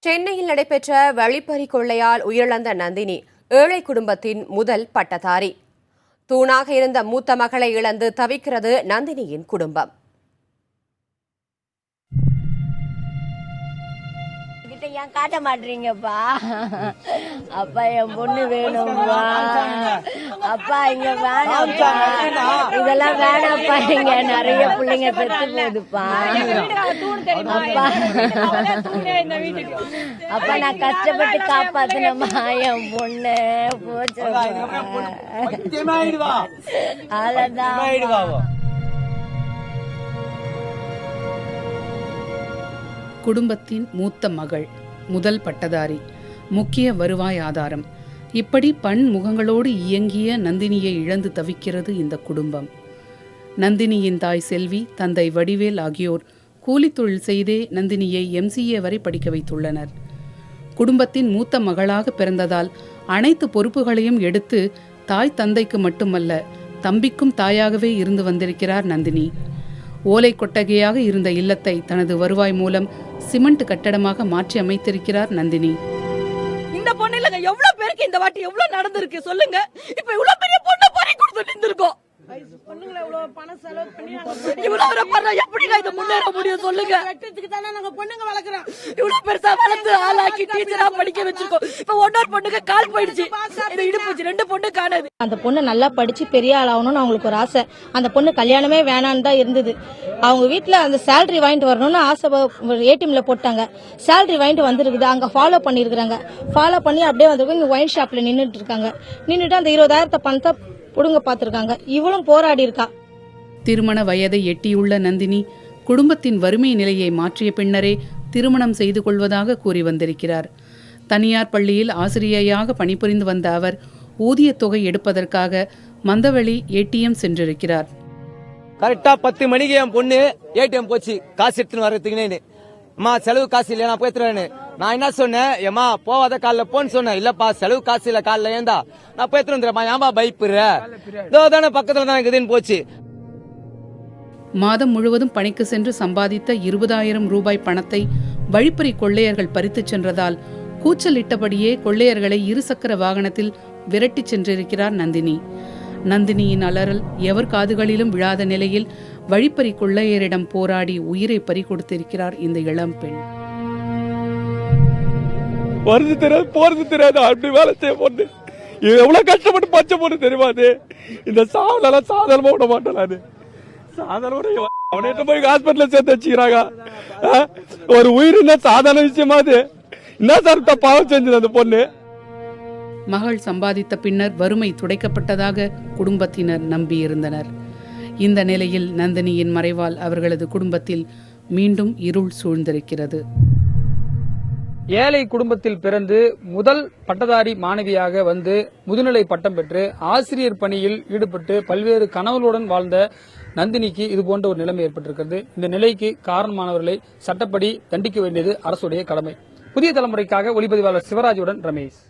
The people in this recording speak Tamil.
சென்னையில் நடைபெற்ற வழிப்பறி கொள்ளையால் உயிரிழந்த நந்தினி ஏழை குடும்பத்தின் முதல் பட்டதாரி. தூணாக இருந்த மூத்த மகளை இழந்து தவிக்கிறது நந்தினியின் குடும்பம். ஏன் காட்ட மாட்டீங்கப்பா? அப்பா என் பொண்ணு வேணும்பா. அப்பா இங்க வேணாம்ப்பா, இதெல்லாம் வேணாம்ப்பா. இங்க நிறைய பிள்ளைங்க செத்து போகுதுப்பா. அப்பா அப்பா நான் கஷ்டப்பட்டு காப்பாத்தினமா என் பொண்ணு போச்சு. அவ்வளவுதான். குடும்பத்தின் மூத்த மகள், முதல் பட்டதாரி, முக்கிய வருவாய் ஆதாரம், இப்படி பன்முகங்களோடு இயங்கிய நந்தினியை இழந்து தவிக்கிறது இந்த குடும்பம். நந்தினியின் தாய் செல்வி, தந்தை வடிவேல் ஆகியோர் கூலித் தொழில் செய்தே நந்தினியை MCA வரை படிக்க வைத்துள்ளனர். குடும்பத்தின் மூத்த மகளாக பிறந்ததால் அனைத்து பொறுப்புகளையும் எடுத்து தாய் தந்தைக்கு மட்டுமல்ல தம்பிக்கும் தாயாகவே இருந்து வந்திருக்கிறார் நந்தினி. ஓலை கொட்டகையாக இருந்த இல்லத்தை தனது வருவாய் மூலம் சிமெண்ட் கட்டடமாக மாற்றி அமைத்திருக்கிறார் நந்தினி. இந்த பொண்ணு இல்லங்க, எவ்வளவு பேருக்கு இந்த வாட்டி எவ்வளவு நடந்திருக்கு சொல்லுங்க. இப்ப இவ்வளவு பெரிய பொண்ணு பறி கொடுத்து நின்றுருக்கோம். அந்த பொண்ணு நல்லா படிச்சு பெரிய ஆள் ஆகணும்னு அவங்களுக்கு ஒரு ஆசை. அந்த பொண்ணு கல்யாணமே வேணான்னு தான் இருந்தது. அவங்க வீட்டுல அந்த சேலரி வாங்கிட்டு வரணும்னு ஆசை ATMல போட்டாங்க. சேலரி வாங்கிட்டு வந்துருக்குது. அங்க ஃபாலோ பண்ணிருக்காங்க. ஃபாலோ பண்ணி அப்படியே வந்து ஒயின் ஷாப்ல நின்றுட்டு இருக்காங்க. நின்றுட்டு அந்த 20,000 பணத்தை புடுங்க பார்த்திருக்காங்க. இவளும் போராடி இருக்கா. திருமண வயதை எட்டியுள்ள நந்தினி குடும்பத்தின் வறுமை நிலையை மாற்றிய பின்னரே திருமணம் செய்து கொள்வதாக கூறி வந்திருக்கிறார். தனியார் பள்ளியில் ஆசிரியையாக பணிபுரிந்து வந்த அவர் ஊதிய தொகை எடுப்பதற்காக மந்தவெளி ATM சென்றிருக்கிறார். கரெக்டா 10 மணிக்கு என் பொண்ணு ATM போச்சு காசு எடுத்துன்னு வர்றதுக்குன்னு. அம்மா செலவு காசு இல்லையா, நான் போய்த்துறேன்னு. நான் என்ன சொன்னேன், ஏமா போவாத காலில் போன்னு சொன்னேன். இல்லப்பா செலவு காசு இல்ல, காலில் ஏந்தா நான் போய்த்து வந்துடுறேன். ஏமா பயப்படுற, இதோ தானே பக்கத்துல தான் இருக்குதுன்னு போச்சு. மாதம் முழுவதும் பணிக்கு சென்று சம்பாதித்த 20,000 ரூபாய் பணத்தை வழிப்பறி கொள்ளையர்கள் பறித்துச் சென்றதால் கூச்சலிட்டபடியே கொள்ளையர்களை இருசக்கர வாகனத்தில் விரட்டிச் சென்றிருக்கிறார் நந்தினி. நந்தினியின் அலறல் எவர் காதுகளிலும் விழாத நிலையில் வழிப்பறி கொள்ளையரிடம் போராடி உயிரை பறி கொடுத்திருக்கிறார் இந்த இளம் பெண். வருது தெரியாது, போறது தெரியாது, அப்படி வேலை செய்ய பொண்ணு. எவ்வளவு கஷ்டப்பட்டு பச்சை பொண்ணு தெரியுமா? அது இந்த சாவலாம் சாதாரணமா விட மாட்டேன். நானு சாதாரண அவனை போய் ஹாஸ்பிட்டல சேர்த்து வச்சுக்கிறாங்க. ஒரு உயிரின சாதாரண விஷயமா அது? என்ன சார் பாவம் செஞ்சது அந்த பொண்ணு? மகள் சம்பாதித்த பின்னர் வறுமை துடைக்கப்பட்டதாக குடும்பத்தினர் நம்பியிருந்தனர். இந்த நிலையில் நந்தினியின் மறைவால் அவர்களது குடும்பத்தில் மீண்டும் இருள் சூழ்ந்திருக்கிறது. ஏழை குடும்பத்தில் பிறந்து முதல் பட்டதாரி மாணவியாக வந்து முதுநிலை பட்டம் பெற்று ஆசிரியர் பணியில் ஈடுபட்டு பல்வேறு கனவுகளுடன் வாழ்ந்த நந்தினிக்கு இதுபோன்ற ஒரு நிலைமை ஏற்பட்டிருக்கிறது. இந்த நிலைக்கு காரணமானவர்களை சட்டப்படி தண்டிக்க வேண்டியது அரசுடைய கடமை. புதிய தலைமுறைக்காக ஒளிப்பதிவாளர் சிவராஜுடன் ரமேஷ்.